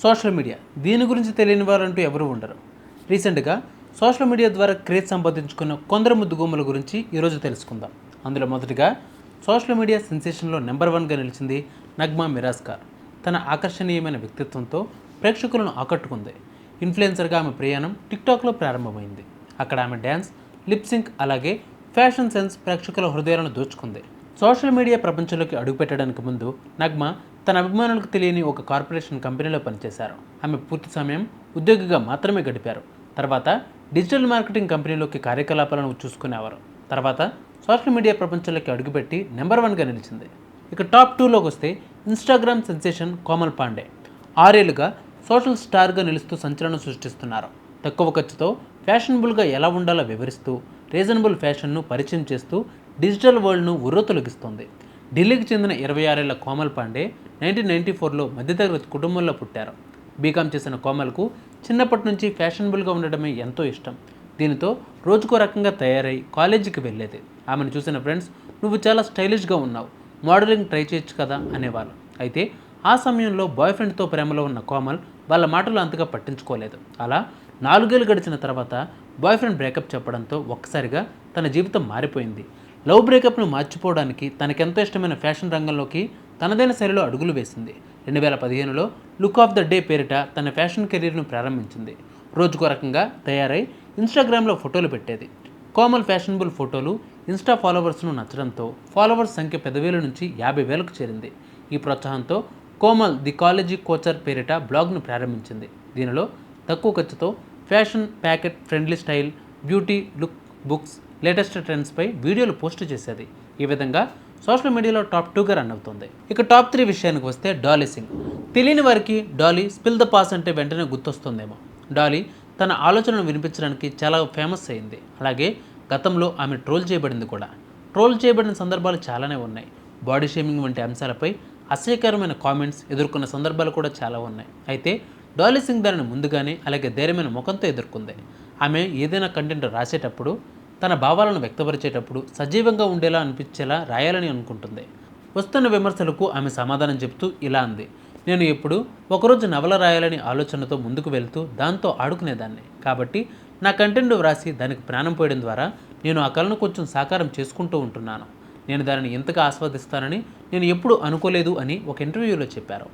Social media దీని గురించి తెలియని వారంటూ ఎవరు ఉండరు. రీసెంట్గా సోషల్ మీడియా ద్వారా క్రేజ్ సంపాదించుకున్న కొందరు ముద్దుగుమ్మల గురించి ఈరోజు తెలుసుకుందాం. అందులో మొదటిగా సోషల్ మీడియా సెన్సేషన్లో నెంబర్ 1గా నిలిచింది నగ్మా మిరాజ్కార్. తన ఆకర్షణీయమైన వ్యక్తిత్వంతో ప్రేక్షకులను ఆకట్టుకుంది. ఇన్ఫ్లుయెన్సర్గా ఆమె ప్రయాణం టిక్టాక్లో ప్రారంభమైంది. అక్కడ ఆమె డ్యాన్స్, లిప్సింక్ అలాగే ఫ్యాషన్ సెన్స్ ప్రేక్షకుల హృదయాలను దోచుకుంది. సోషల్ మీడియా ప్రపంచంలోకి అడుగుపెట్టడానికి ముందు నగ్మా తన అభిమానులకు తెలియని ఒక కార్పొరేషన్ కంపెనీలో పనిచేశారు. ఆమె పూర్తి సమయం ఉద్యోగిగా మాత్రమే గడిపారు. తర్వాత డిజిటల్ మార్కెటింగ్ కంపెనీలోకి కార్యకలాపాలను చూసుకునేవారు. తర్వాత సోషల్ మీడియా ప్రపంచంలోకి అడుగుపెట్టి నెంబర్ 1గా నిలిచింది. ఇక టాప్ 2లోకి వస్తే ఇన్స్టాగ్రామ్ సెన్సేషన్ కోమల్ పాండే. 6 ఏళ్లుగా సోషల్ స్టార్గా నిలుస్తూ సంచలనం సృష్టిస్తున్నారు. తక్కువ ఖర్చుతో ఫ్యాషనబుల్గా ఎలా ఉండాలో వివరిస్తూ రీజనబుల్ ఫ్యాషన్ను పరిచయం చేస్తూ డిజిటల్ వరల్డ్ను ఉర్రూతలొగిస్తోంది. ఢిల్లీకి చెందిన 26 ఏళ్ల కోమల్ పాండే 1994లో మధ్యతరగతి కుటుంబంలో పుట్టారు. బీకామ్ చేసిన కోమల్కు చిన్నప్పటి నుంచి ఫ్యాషనబుల్గా ఉండడమే ఎంతో ఇష్టం. దీనితో రోజుకో రకంగా తయారై కాలేజీకి వెళ్ళేది. ఆమెను చూసిన ఫ్రెండ్స్, నువ్వు చాలా స్టైలిష్గా ఉన్నావు, మోడలింగ్ ట్రై చేయొచ్చు కదా అనేవాళ్ళు. అయితే ఆ సమయంలో బాయ్ ఫ్రెండ్తో ప్రేమలో ఉన్న కోమల్ వాళ్ళ మాటలు అంతగా పట్టించుకోలేదు. అలా 4 ఏళ్ళు గడిచిన తర్వాత బాయ్ ఫ్రెండ్ బ్రేకప్ చెప్పడంతో ఒక్కసారిగా తన జీవితం మారిపోయింది. లవ్ బ్రేకప్ను మార్చిపోవడానికి తనకెంతో ఇష్టమైన ఫ్యాషన్ రంగంలోకి తనదైన శైలిలో అడుగులు వేసింది. 2015లో లుక్ ఆఫ్ ద డే పేరిట తన ఫ్యాషన్ కెరీర్ను ప్రారంభించింది. రోజుకో రకంగా తయారై ఇన్స్టాగ్రామ్లో ఫోటోలు పెట్టేది. కోమల్ ఫ్యాషనబుల్ ఫోటోలు ఇన్స్టా ఫాలోవర్స్ను నచ్చడంతో ఫాలోవర్స్ సంఖ్య 10,000 నుంచి 50,000కు చేరింది. ఈ ప్రోత్సాహంతో కోమల్ ది కాలేజీ కోచర్ పేరిట బ్లాగ్ను ప్రారంభించింది. దీనిలో తక్కువ ఖర్చుతో fashion, pocket friendly style, beauty, look, books, latest ట్రెండ్స్పై వీడియోలు పోస్ట్ చేసేది. ఈ విధంగా సోషల్ మీడియాలో టాప్ 2గా రన్ అవుతుంది. ఇక టాప్ 3 విషయానికి వస్తే డాలీ సింగ్. తెలియని వారికి డాలీ స్పిల్ ద పాస్ అంటే వెంటనే గుర్తొస్తుందేమో. డాలీ తన ఆలోచనను వినిపించడానికి చాలా ఫేమస్ అయింది. అలాగే గతంలో ఆమె ట్రోల్ చేయబడింది కూడా. ట్రోల్ చేయబడిన సందర్భాలు చాలానే ఉన్నాయి. బాడీ షేమింగ్ వంటి అంశాలపై అసహ్యకరమైన కామెంట్స్ ఎదుర్కొన్న సందర్భాలు కూడా చాలా ఉన్నాయి. అయితే డాలీ సింగ్ దానిని ముందుగానే అలాగే ధైర్యమైన ముఖంతో ఎదుర్కొంది. ఆమె ఏదైనా కంటెంట్ రాసేటప్పుడు, తన భావాలను వ్యక్తపరిచేటప్పుడు సజీవంగా ఉండేలా అనిపించేలా రాయాలని అనుకుంటుంది. వస్తున్న విమర్శలకు ఆమె సమాధానం చెబుతూ ఇలా అంది: నేను ఎప్పుడు ఒకరోజు నవల రాయాలని ఆలోచనతో ముందుకు వెళ్తూ దాంతో ఆడుకునేదాన్ని. కాబట్టి నా కంటెంట్ వ్రాసి దానికి ప్రాణం పోయడం ద్వారా నేను ఆ కళను కొంచెం సాకారం చేసుకుంటూ ఉంటున్నాను. నేను దానిని ఎంతగా ఆస్వాదిస్తానని నేను ఎప్పుడూ అనుకోలేదు అని ఒక ఇంటర్వ్యూలో చెప్పారు.